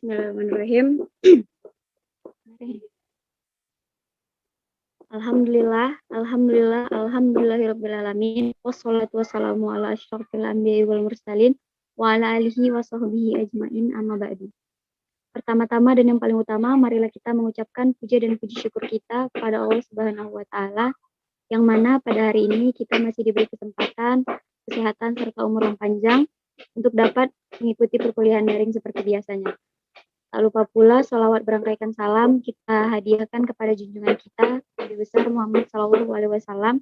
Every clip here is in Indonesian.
Bismillahirrahmanirrahim. Alhamdulillahirabbil alamin. Wassalatu wassalamu ala asyrofil anbiya'i wal mursalin wa ala alihi wa sahbihi ajmain, amma ba'du. Pertama-tama dan yang paling utama, marilah kita mengucapkan puja dan puji syukur kita kepada Allah Subhanahu wa taala, yang mana pada hari ini kita masih diberi kesempatan, kesehatan serta umur yang panjang untuk dapat mengikuti perkuliahan daring seperti biasanya. Tak lupa pula sholawat berangkaikan salam kita hadiahkan kepada junjungan kita Nabi besar Muhammad SAW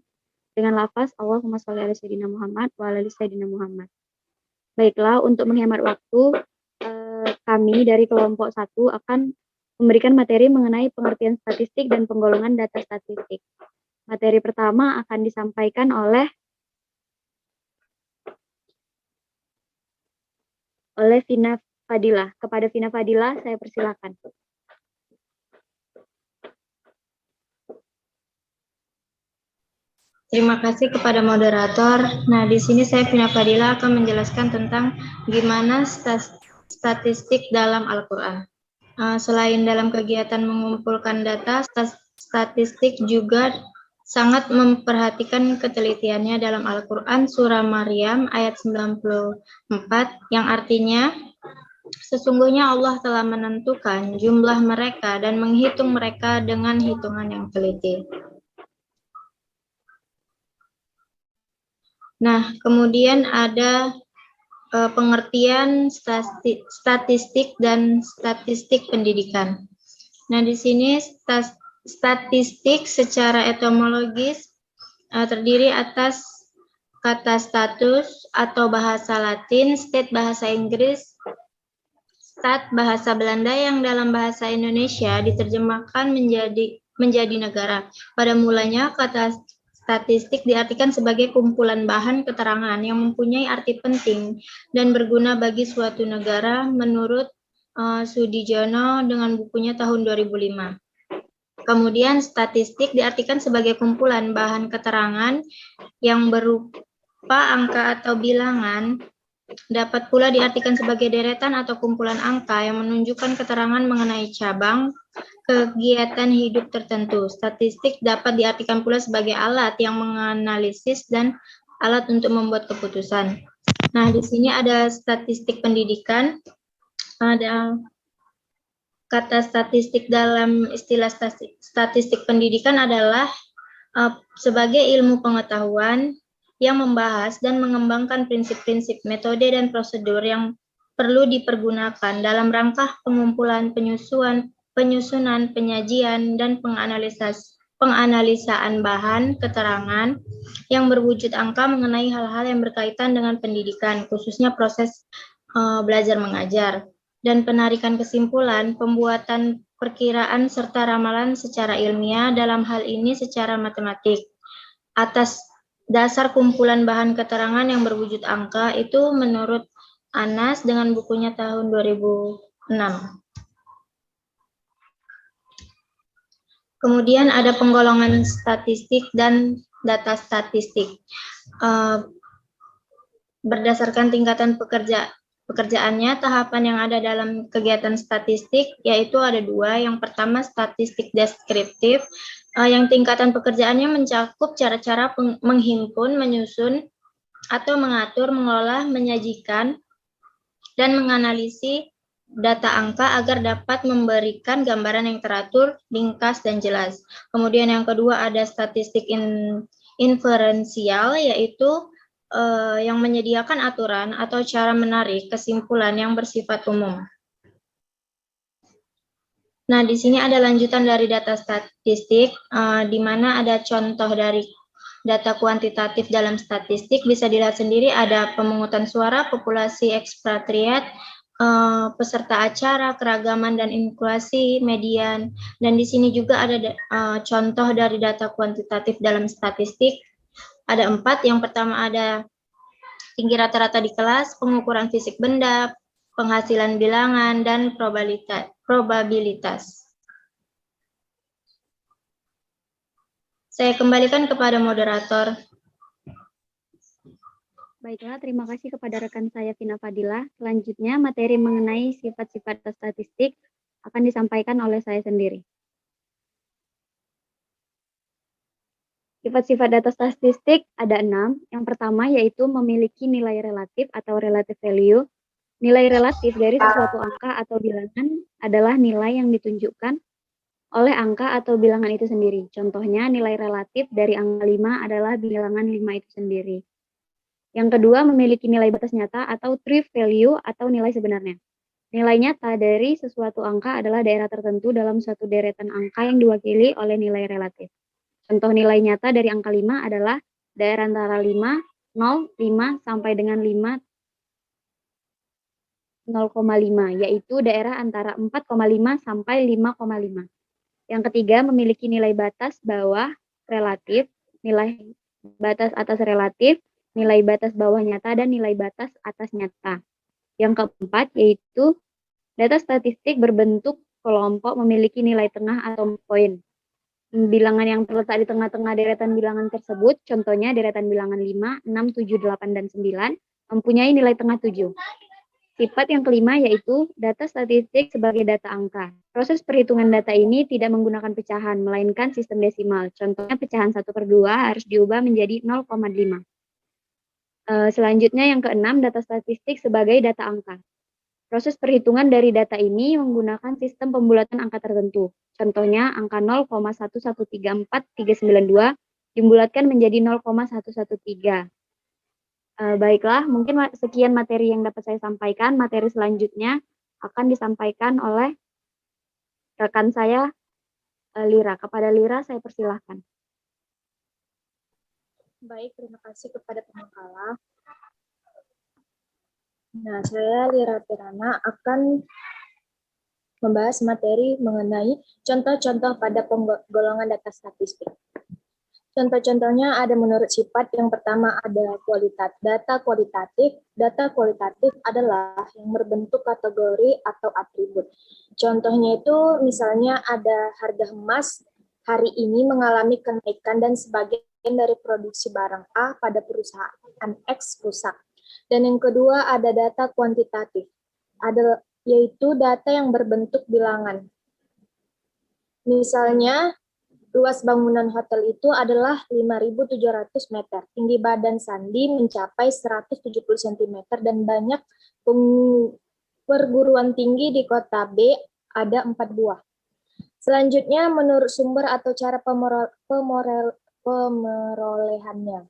dengan lafaz Allahumma sholli ala sayyidina Muhammad wa ala ali sayyidina Muhammad. Baiklah, untuk menghemat waktu, kami dari kelompok 1 akan memberikan materi mengenai pengertian statistik dan penggolongan data statistik. Materi pertama akan disampaikan oleh Vina Fadilah. Kepada Vina Fadilah, saya persilakan. Terima kasih kepada moderator. Nah, di sini saya Vina Fadilah akan menjelaskan tentang gimana statistik dalam Al-Quran. Selain dalam kegiatan mengumpulkan data, statistik juga sangat memperhatikan ketelitiannya dalam Al-Quran surah Maryam ayat 94 yang artinya sesungguhnya Allah telah menentukan jumlah mereka dan menghitung mereka dengan hitungan yang teliti. Nah, kemudian ada pengertian statistik dan statistik pendidikan. Nah, di sini statistik secara etimologis terdiri atas kata status atau bahasa Latin, state bahasa Inggris, stat bahasa Belanda yang dalam bahasa Indonesia diterjemahkan menjadi negara. Pada mulanya kata statistik diartikan sebagai kumpulan bahan keterangan yang mempunyai arti penting dan berguna bagi suatu negara menurut Sudijono dengan bukunya tahun 2005. Kemudian statistik diartikan sebagai kumpulan bahan keterangan yang berupa angka atau bilangan. Dapat pula diartikan sebagai deretan atau kumpulan angka yang menunjukkan keterangan mengenai cabang kegiatan hidup tertentu. Statistik dapat diartikan pula sebagai alat yang menganalisis dan alat untuk membuat keputusan. Nah, di sini ada statistik pendidikan. Ada kata statistik dalam istilah statistik pendidikan adalah sebagai ilmu pengetahuan yang membahas dan mengembangkan prinsip-prinsip, metode, dan prosedur yang perlu dipergunakan dalam rangka pengumpulan, penyusunan, penyajian, dan penganalisaan bahan keterangan yang berwujud angka mengenai hal-hal yang berkaitan dengan pendidikan, khususnya proses belajar mengajar, dan penarikan kesimpulan, pembuatan perkiraan, serta ramalan secara ilmiah, dalam hal ini secara matematik. Atas dasar kumpulan bahan keterangan yang berwujud angka itu menurut Anas dengan bukunya tahun 2006. Kemudian ada penggolongan statistik dan data statistik. Berdasarkan tingkatan pekerjaannya, tahapan yang ada dalam kegiatan statistik yaitu ada 2. Yang pertama statistik deskriptif, yang tingkatan pekerjaannya mencakup cara-cara menghimpun, menyusun, atau mengatur, mengolah, menyajikan, dan menganalisis data angka agar dapat memberikan gambaran yang teratur, ringkas, dan jelas. Kemudian yang kedua ada statistik inferensial, yaitu yang menyediakan aturan atau cara menarik kesimpulan yang bersifat umum. Nah, di sini ada lanjutan dari data statistik, di mana ada contoh dari data kuantitatif dalam statistik. Bisa dilihat sendiri ada pemungutan suara, populasi ekspatriat, peserta acara, keragaman dan inklusi, median. Dan di sini juga ada contoh dari data kuantitatif dalam statistik. Ada 4. Yang pertama ada tinggi rata-rata di kelas, pengukuran fisik benda, penghasilan bilangan, dan probabilitas. Saya kembalikan kepada moderator. Baiklah, terima kasih kepada rekan saya Vina Fadila. Selanjutnya, materi mengenai sifat-sifat data statistik akan disampaikan oleh saya sendiri. Sifat-sifat data statistik ada 6. Yang pertama yaitu memiliki nilai relatif atau relative value. Nilai relatif dari sesuatu angka atau bilangan adalah nilai yang ditunjukkan oleh angka atau bilangan itu sendiri. Contohnya, nilai relatif dari angka 5 adalah bilangan 5 itu sendiri. Yang kedua, memiliki nilai batas nyata atau true value atau nilai sebenarnya. Nilai nyata dari sesuatu angka adalah daerah tertentu dalam suatu deretan angka yang diwakili oleh nilai relatif. Contoh nilai nyata dari angka 5 adalah daerah antara 5, 0, 5 sampai dengan 5, 0,5, yaitu daerah antara 4,5 sampai 5,5. Yang ketiga, memiliki nilai batas bawah relatif, nilai batas atas relatif, nilai batas bawah nyata, dan nilai batas atas nyata. Yang keempat, yaitu data statistik berbentuk kelompok memiliki nilai tengah atau poin. Bilangan yang terletak di tengah-tengah deretan bilangan tersebut, contohnya deretan bilangan 5, 6, 7, 8, dan 9, mempunyai nilai tengah 7. Sifat yang kelima yaitu data statistik sebagai data angka. Proses perhitungan data ini tidak menggunakan pecahan, melainkan sistem desimal. Contohnya pecahan 1/2 harus diubah menjadi 0,5. Selanjutnya yang keenam, data statistik sebagai data angka. Proses perhitungan dari data ini menggunakan sistem pembulatan angka tertentu. Contohnya, angka 0,1134392 dibulatkan menjadi 0,113. Baiklah, mungkin sekian materi yang dapat saya sampaikan. Materi selanjutnya akan disampaikan oleh rekan saya, Lira. Kepada Lira, saya persilahkan. Baik, terima kasih kepada pembekala. Nah, saya Lira Pirana akan membahas materi mengenai contoh-contoh pada penggolongan data statistik. Contoh-contohnya ada menurut sifat. Yang pertama ada data kualitatif. Data kualitatif adalah yang berbentuk kategori atau atribut. Contohnya itu misalnya ada harga emas hari ini mengalami kenaikan dan sebagian dari produksi barang A pada perusahaan X rusak. Dan yang kedua ada data kuantitatif, yaitu data yang berbentuk bilangan. Misalnya, luas bangunan hotel itu adalah 5.700 meter. Tinggi badan Sandi mencapai 170 cm dan banyak perguruan tinggi di kota B ada 4 buah. Selanjutnya, menurut sumber atau cara pemerolehannya.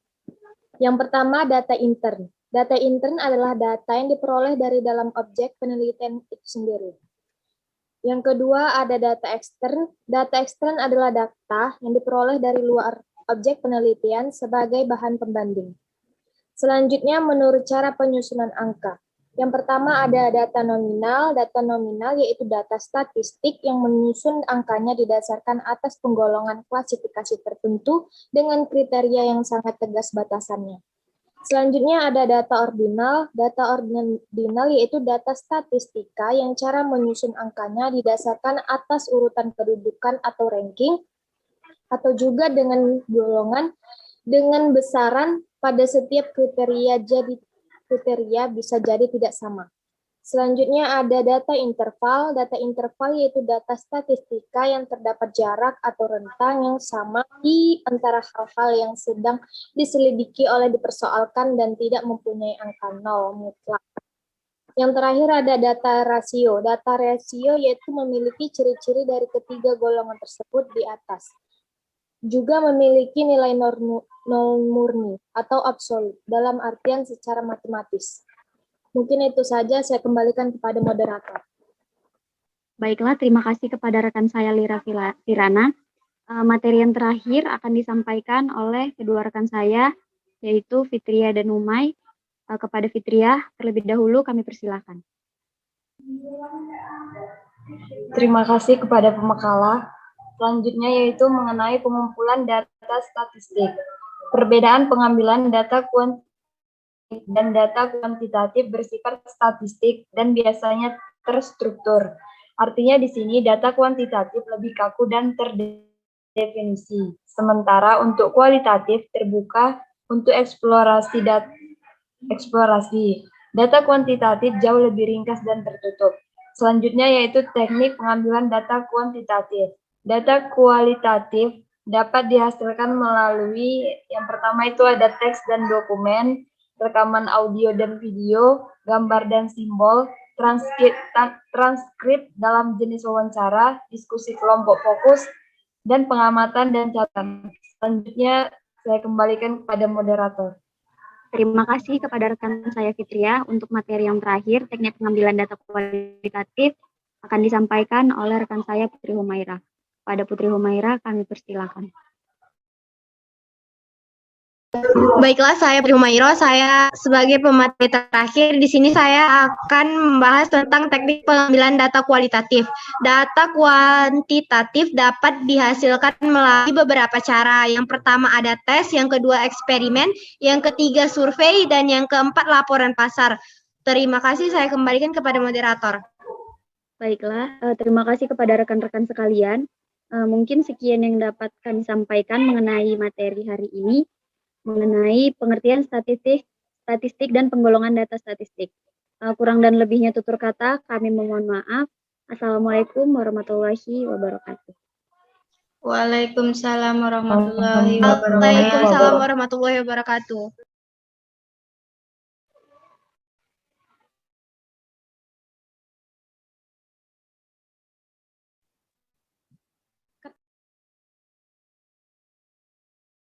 Yang pertama, data intern. Data intern adalah data yang diperoleh dari dalam objek penelitian itu sendiri. Yang kedua ada data ekstern. Data ekstern adalah data yang diperoleh dari luar objek penelitian sebagai bahan pembanding. Selanjutnya menurut cara penyusunan angka. Yang pertama ada data nominal. Data nominal yaitu data statistik yang menyusun angkanya didasarkan atas penggolongan klasifikasi tertentu dengan kriteria yang sangat tegas batasannya. Selanjutnya ada data ordinal. Data ordinal yaitu data statistika yang cara menyusun angkanya didasarkan atas urutan kedudukan atau ranking, atau juga dengan golongan dengan besaran pada setiap kriteria, jadi kriteria bisa jadi tidak sama. Selanjutnya ada data interval. Data interval yaitu data statistika yang terdapat jarak atau rentang yang sama di antara hal-hal yang sedang diselidiki oleh dipersoalkan dan tidak mempunyai angka nol mutlak. Yang terakhir ada data rasio. Data rasio yaitu memiliki ciri-ciri dari ketiga golongan tersebut di atas. Juga memiliki nilai nol murni atau absolut dalam artian secara matematis. Mungkin itu saja, saya kembalikan kepada moderator. Baiklah, terima kasih kepada rekan saya Lira Pirana. Materi yang terakhir akan disampaikan oleh kedua rekan saya, yaitu Fitria dan Umay. Kepada Fitria, terlebih dahulu kami persilahkan. Terima kasih kepada pembekala. Selanjutnya yaitu mengenai pengumpulan data statistik. Perbedaan pengambilan data kuantitatif dan data kuantitatif bersifat statistik dan biasanya terstruktur. Artinya di sini data kuantitatif lebih kaku dan terdefinisi. Sementara untuk kualitatif terbuka untuk eksplorasi data eksplorasi. Data kuantitatif jauh lebih ringkas dan tertutup. Selanjutnya yaitu teknik pengambilan data kuantitatif. Data kualitatif dapat dihasilkan melalui yang pertama itu ada teks dan dokumen, rekaman audio dan video, gambar dan simbol, transkrip dalam jenis wawancara, diskusi kelompok fokus, dan pengamatan dan catatan. Selanjutnya saya kembalikan kepada moderator. Terima kasih kepada rekan saya Fitria. Untuk materi yang terakhir, teknik pengambilan data kualitatif akan disampaikan oleh rekan saya Putri Humaira. Pada Putri Humaira, kami persilakan. Baiklah, saya Putri Humaira. Saya sebagai pemateri terakhir di sini saya akan membahas tentang teknik pengambilan data kualitatif. Data kuantitatif dapat dihasilkan melalui beberapa cara. Yang pertama ada tes, yang kedua eksperimen, yang ketiga survei, dan yang keempat laporan pasar. Terima kasih, saya kembalikan kepada moderator. Baiklah, terima kasih kepada rekan-rekan sekalian. Mungkin sekian yang dapat kami sampaikan mengenai materi hari ini, mengenai pengertian statistik dan penggolongan data statistik. Kurang dan lebihnya tutur kata, kami memohon maaf. Assalamualaikum warahmatullahi wabarakatuh. Waalaikumsalam warahmatullahi wabarakatuh.